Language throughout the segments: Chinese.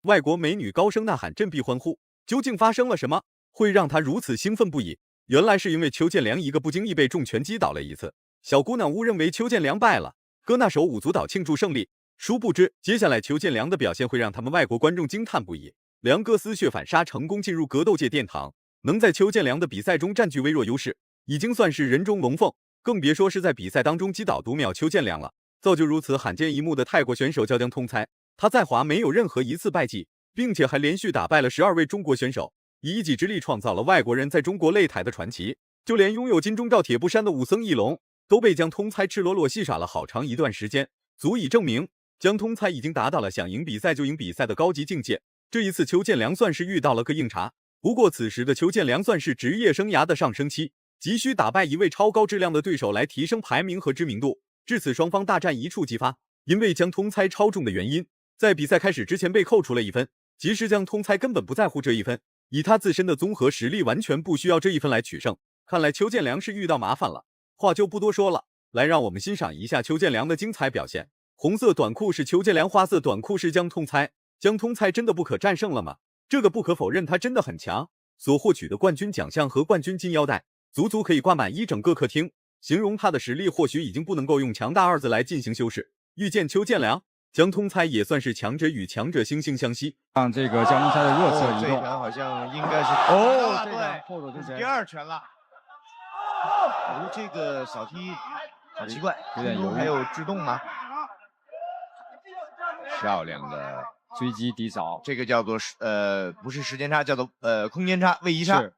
外国美女高声呐喊，振臂欢呼。究竟发生了什么，会让他如此兴奋不已？原来是因为邱建良一个不经意被重拳击倒了一次，小姑娘误认为邱建良败了，哥那手舞足蹈庆祝胜利。殊不知，接下来邱建良的表现会让他们外国观众惊叹不已。梁哥丝血反杀，成功进入格斗界殿堂，能在邱建良的比赛中占据微弱优势，已经算是人中龙凤，更别说是在比赛当中击倒读秒邱建良了。造就如此罕见一幕的泰国选手叫姜通猜，他在华没有任何一次败绩，并且还连续打败了12位中国选手，以一己之力创造了外国人在中国擂台的传奇。就连拥有金钟罩铁布衫的武僧义龙，都被姜通猜赤裸裸戏耍了好长一段时间，足以证明姜通猜已经达到了想赢比赛就赢比赛的高级境界。这一次邱建良算是遇到了个硬茬，不过此时的邱建良算是职业生涯的上升期，急需打败一位超高质量的对手来提升排名和知名度。至此双方大战一触即发，因为姜通猜超重的原因，在比赛开始之前被扣除了1分。其实姜通猜根本不在乎这1分，以他自身的综合实力完全不需要这1分来取胜。看来邱建良是遇到麻烦了，话就不多说了，来让我们欣赏一下邱建良的精彩表现。红色短裤是邱建良，花色短裤是姜通猜。姜通猜真的不可战胜了吗？这个不可否认，他真的很强，所获取的冠军奖项和冠军金腰带，足足可以挂满一整个客厅。形容他的实力，或许已经不能够用强大2字来进行修饰。遇见邱建良，姜通猜也算是强者与强者惺惺相惜。让这个姜通猜的弱侧移动，这一拳好像应该是对，后手之前第2拳了。这个扫踢好奇怪，有点犹豫，还有制动吗？漂亮的追击低扫，这个叫做不是时间差，叫做空间差，位移差。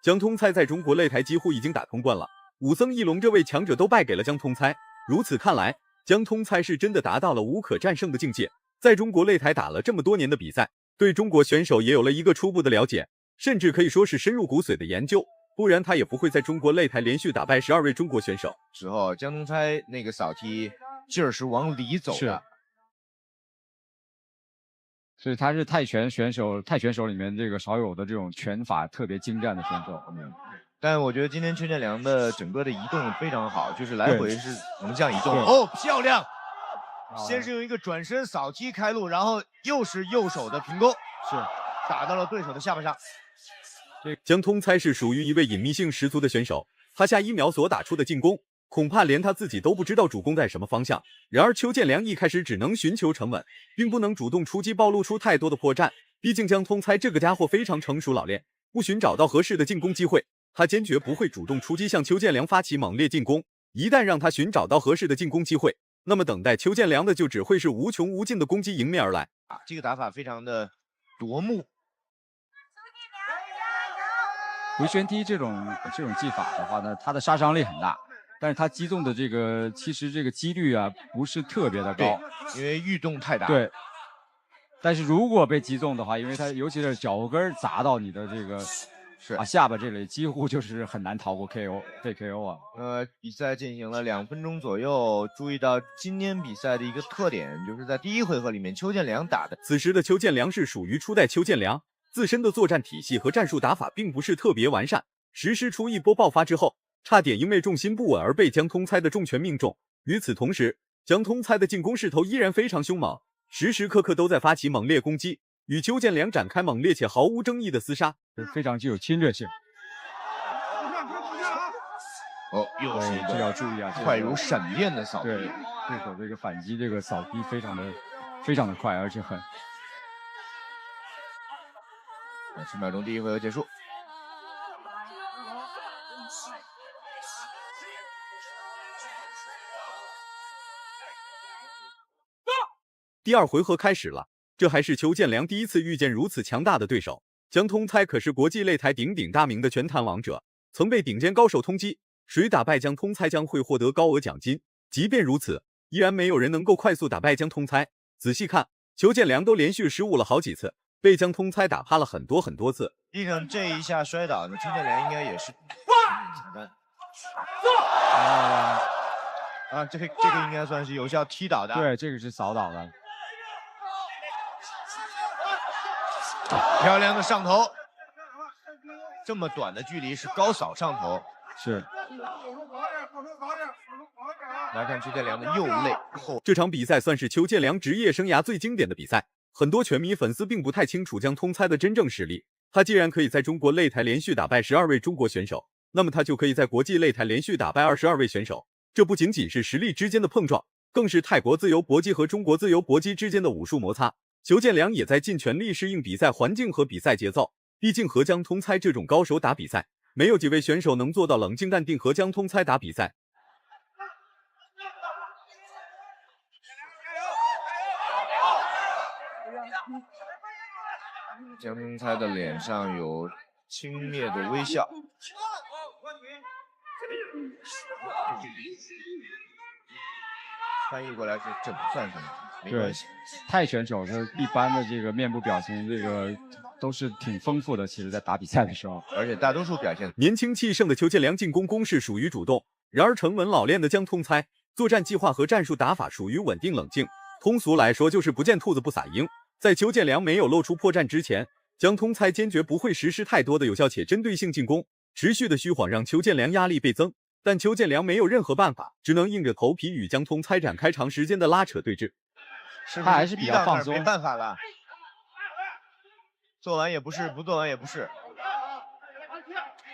姜通猜在中国擂台几乎已经打通关了，武僧义龙这位强者都败给了姜通猜。如此看来，姜通猜是真的达到了无可战胜的境界。在中国擂台打了这么多年的比赛，对中国选手也有了一个初步的了解，甚至可以说是深入骨髓的研究，不然他也不会在中国擂台连续打败12位中国选手。之后姜通猜那个扫踢劲儿是往里走的，所以他是泰拳选手里面这个少有的这种拳法特别精湛的选手。但我觉得今天邱建良的整个的移动非常好，就是来回是横向移动。哦，漂亮！先是用一个转身扫踢开路，然后又是右手的平勾，是打到了对手的下巴上。姜通猜是属于一位隐秘性十足的选手，他下1秒所打出的进攻，恐怕连他自己都不知道主攻在什么方向。然而邱建良一开始只能寻求沉稳，并不能主动出击暴露出太多的破绽。毕竟姜通猜这个家伙非常成熟老练，不寻找到合适的进攻机会，他坚决不会主动出击向邱建良发起猛烈进攻。一旦让他寻找到合适的进攻机会，那么等待邱建良的就只会是无穷无尽的攻击迎面而来。这个打法非常的夺目。回旋踢这种技法的话呢，它的杀伤力很大，但是它击中的其实这个几率啊不是特别的高，因为运动太大。对，但是如果被击中的话，因为它尤其是脚跟砸到你的这个下巴这里，几乎就是很难逃过 KO 被 KO 啊。比赛进行了2分钟左右，注意到今天比赛的一个特点，就是在第1回合里面邱建良打的。此时的邱建良是属于初代邱建良，自身的作战体系和战术打法并不是特别完善，实施出一波爆发之后，差点因为重心不稳而被姜通猜的重拳命中。与此同时，姜通猜的进攻势头依然非常凶猛，时时刻刻都在发起猛烈攻击，与邱建良展开猛烈且毫无争议的厮杀，非常具有侵略性。又是一个要注意啊，快如闪电的扫踢。对手这个反击，这个扫踢非常的快，而且狠。10秒钟，第1回合结束。第2回合开始了，这还是邱建良第一次遇见如此强大的对手。姜通猜可是国际擂台鼎鼎大名的拳坛王者，曾被顶尖高手通缉，谁打败姜通猜将会获得高额奖金。即便如此，依然没有人能够快速打败姜通猜。仔细看，邱建良都连续失误了好几次，被姜通猜打趴了很多次。地上这一下摔倒的邱建良应该也是这个应该算是有效踢倒的。对，这个是扫倒的。漂亮的上头，这么短的距离是高扫上头。是。来看邱建良的右肋后。这场比赛算是邱建良职业生涯最经典的比赛，很多拳迷粉丝并不太清楚江通猜的真正实力。他既然可以在中国擂台连续打败12位中国选手，那么他就可以在国际擂台连续打败22位选手。这不仅仅是实力之间的碰撞，更是泰国自由搏击和中国自由搏击之间的武术摩擦。邱建良也在尽全力适应比赛环境和比赛节奏。毕竟和江通猜这种高手打比赛，没有几位选手能做到冷静淡定和江通猜打比赛。江通猜的脸上有轻蔑的微笑。翻译过来是这不算什么，没关系。泰选手的一般的这个面部表情，这个都是挺丰富的。其实，在打比赛的时候，而且大多数表现年轻气盛的邱建良进攻攻势属于主动，然而沉稳老练的江通猜作战计划和战术打法属于稳定冷静。通俗来说，就是不见兔子不撒鹰。在邱建良没有露出破绽之前，江通猜坚决不会实施太多的有效且针对性进攻，持续的虚晃让邱建良压力倍增。但邱建良没有任何办法，只能硬着头皮与江通猜展开长时间的拉扯对峙。他还是比较放松，没办法了，做完也不是，不做完也不是。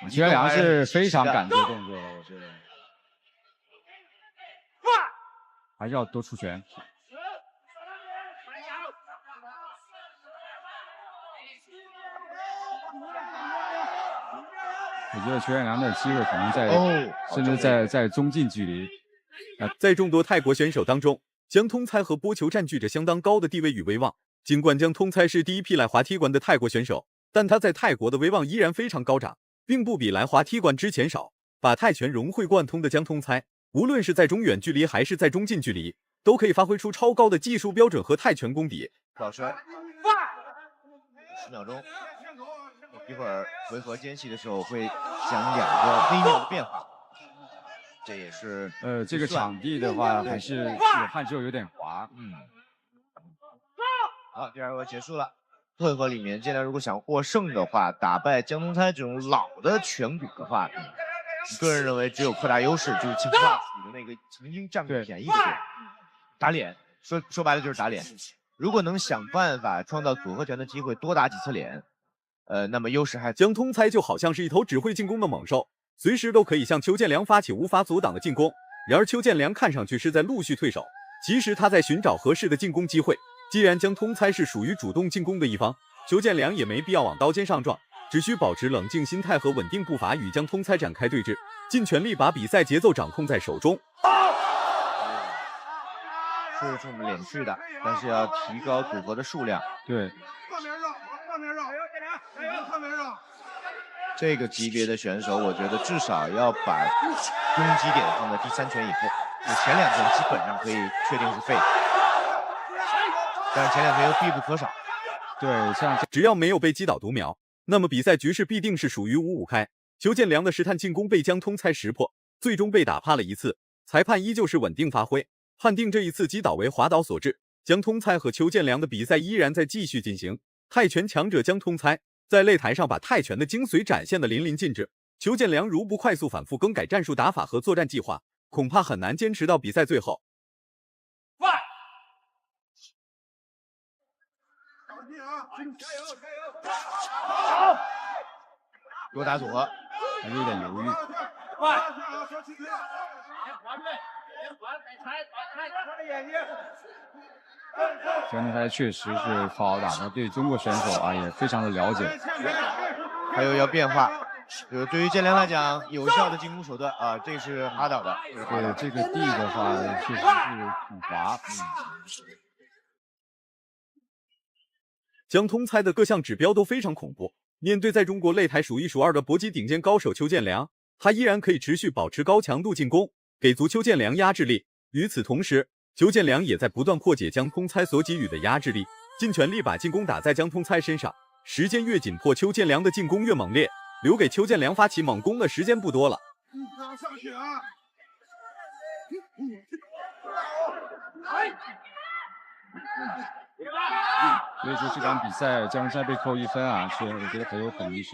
邱建良是非常敢做动作的，我觉得还是要多出拳。我觉得邱建良的机会可能在，甚至在中近距离。在众多泰国选手当中，江通猜和波球占据着相当高的地位与威望。尽管江通猜是第一批来华踢馆的泰国选手，但他在泰国的威望依然非常高涨，并不比来华踢馆之前少。把泰拳融会贯通的江通猜，无论是在中远距离还是在中近距离，都可以发挥出超高的技术标准和泰拳功底。倒摔，10秒钟。一会儿回合间隙的时候会讲2个微妙的变化，这也是这个场地的话还是有汗之后有点滑。好，第2回合结束了。回合里面，建良如果想获胜的话，打败江通猜这种老的拳骨的话，个人认为只有扩大优势，就是清化自己的那个曾经占过便宜的地方，打脸。说白了就是打脸。如果能想办法创造组合拳的机会，多打几次脸。那么优势还江通猜就好像是一头只会进攻的猛兽，随时都可以向邱建良发起无法阻挡的进攻。然而邱建良看上去是在陆续退守，其实他在寻找合适的进攻机会。既然江通猜是属于主动进攻的一方，邱建良也没必要往刀尖上撞，只需保持冷静心态和稳定步伐与江通猜展开对峙，尽全力把比赛节奏掌控在手中。是这么连续的，但是要提高组合的数量。对。这个级别的选手，我觉得至少要把攻击点放在第3拳以后，前2拳基本上可以确定是废的，但是前2拳又必不可少。对，像只要没有被击倒读秒，那么比赛局势必定是属于5-5开。邱建良的试探进攻被江通猜识破，最终被打趴了一次，裁判依旧是稳定发挥，判定这一次击倒为滑倒所致。江通猜和邱建良的比赛依然在继续进行。泰拳强者江通猜在擂台上把泰拳的精髓展现得淋漓尽致。邱建良如不快速反复更改战术打法和作战计划，恐怕很难坚持到比赛最后。多打组合，还是有点犹豫。江通猜确实是好好打，他对中国选手啊也非常的了解。还有要变化，就是对于建良来讲，有效的进攻手段啊，这是哈倒的。对，这个地的话确实是很滑。江通猜的各项指标都非常恐怖。面对在中国擂台数1数2的搏击顶尖高手邱建良，他依然可以持续保持高强度进攻，给足邱建良压制力。与此同时，邱建良也在不断破解江通猜所给予的压制力，尽全力把进攻打在江通猜身上。时间越紧迫，邱建良的进攻越猛烈，留给邱建良发起猛攻的时间不多了。上去啊！所以说这场比赛江通猜被扣1分啊，是我觉得很有可能是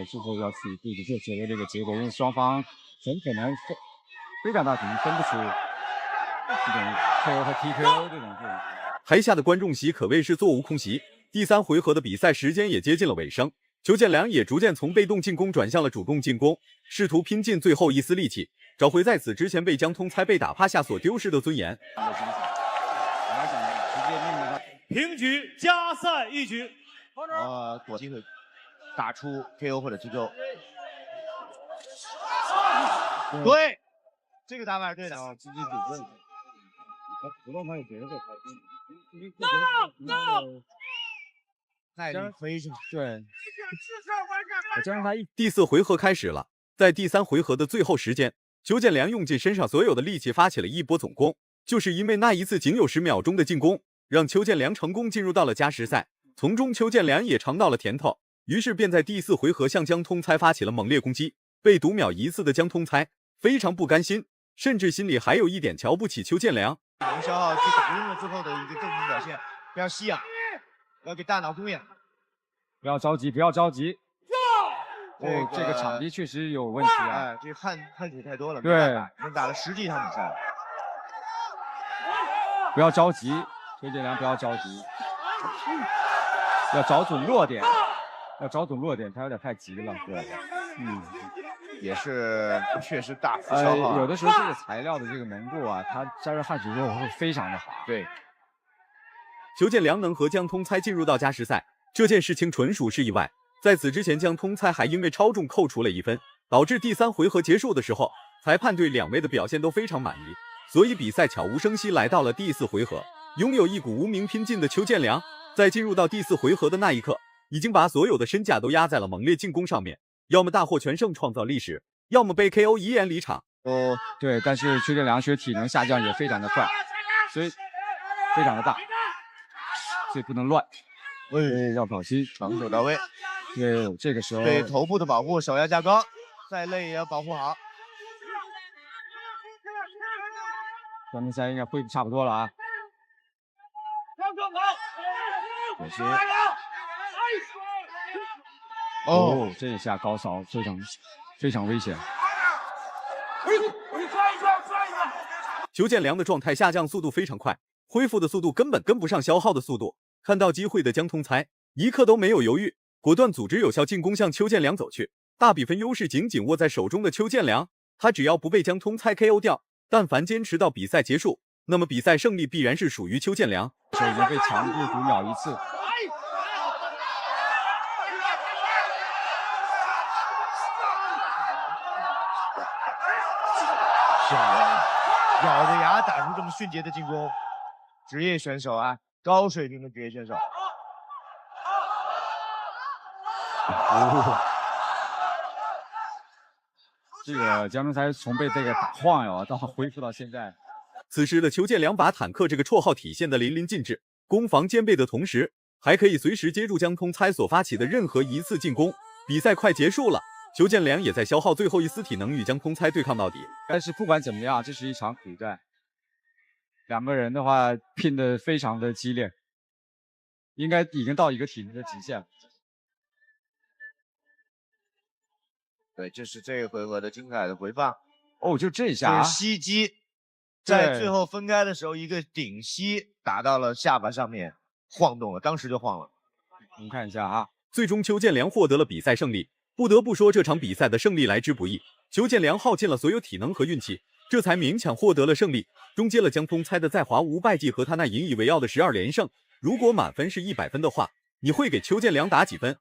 之后要去对着这结的这个结果，因为双方很可能非常大可能分不出这种 KO 和 TKO 这种。台下的观众席可谓是座无空席。第3回合的比赛时间也接近了尾声，邱建良也逐渐从被动进攻转向了主动进攻，试图拼尽最后一丝力气，找回在此之前被江通猜被打趴下所丢失的尊严。平局，加赛一局。躲机会打出 KO 或者击扣。对，这个打法是对的。积极主动。不动他有别的会开心。耐力非常对。加上他第4回合开始了，在第3回合的最后时间，邱建良用尽身上所有的力气发起了一波总攻，就是因为那一次仅有10秒钟的进攻，让邱建良成功进入到了加时赛。从中邱建良也尝到了甜头，于是便在第4回合向江通猜发起了猛烈攻击。被读秒一次的江通猜非常不甘心，甚至心里还有一点瞧不起邱建良。能消耗去打赢了之后的一个正面表现，不要吸氧，要给大脑供氧，不要着急，不要着急。这个场地确实有问题啊！哎，这汗水太多了，对，能打了10几场比赛了。不要着急，邱建良不要着急，要找准落点，他有点太急了。对，也是确实大幅消耗。有的时候这个材料的这个浓度啊，它加热汗水之后会非常的好。对，邱建良能和江通猜进入到加时赛，这件事情纯属是意外。在此之前，江通猜还因为超重扣除了1分，导致第3回合结束的时候，裁判对2位的表现都非常满意，所以比赛悄无声息来到了第4回合。拥有一股无名拼劲的邱建良，在进入到第4回合的那一刻，已经把所有的身价都压在了猛烈进攻上面，要么大获全胜创造历史，要么被 KO 遗言离场。对，但是邱建良其实体能下降也非常的快，所以非常的大，所以不能乱，要小心，防守到位。对，这个时候对头部的保护，手要加高，再累也要保护好。江通猜应该恢复差不多了啊。可惜。这一下高潮非常危险。邱建良的状态下降速度非常快，恢复的速度根本跟不上消耗的速度。看到机会的江通猜一刻都没有犹豫，果断组织有效进攻向邱建良走去。大比分优势紧紧握在手中的邱建良，他只要不被江通猜 KO 掉，但凡坚持到比赛结束，那么比赛胜利必然是属于邱建良。手已经被强制读秒1次。咬着牙打出这么迅捷的进攻，职业选手啊，高水平的职业选手。这个江通猜从被这个打晃悠到恢复到现在，此时的邱建良把坦克这个绰号体现得淋漓尽致，攻防兼备的同时，还可以随时接住江通猜所发起的任何一次进攻。比赛快结束了，邱建良也在消耗最后一丝体能与江通猜对抗到底。但是不管怎么样，这是一场苦战，两个人的话拼得非常的激烈，应该已经到一个体能的极限了。对，这是这个回合的精彩的回放。就这一下啊，吸击，在最后分开的时候，一个顶吸打到了下巴上面，晃动了，当时就晃了。我们看一下啊，最终邱建良获得了比赛胜利。不得不说，这场比赛的胜利来之不易。邱建良耗尽了所有体能和运气，这才勉强获得了胜利，终结了江通猜的在华无败绩和他那引以为傲的12连胜。如果满分是100分的话，你会给邱建良打几分？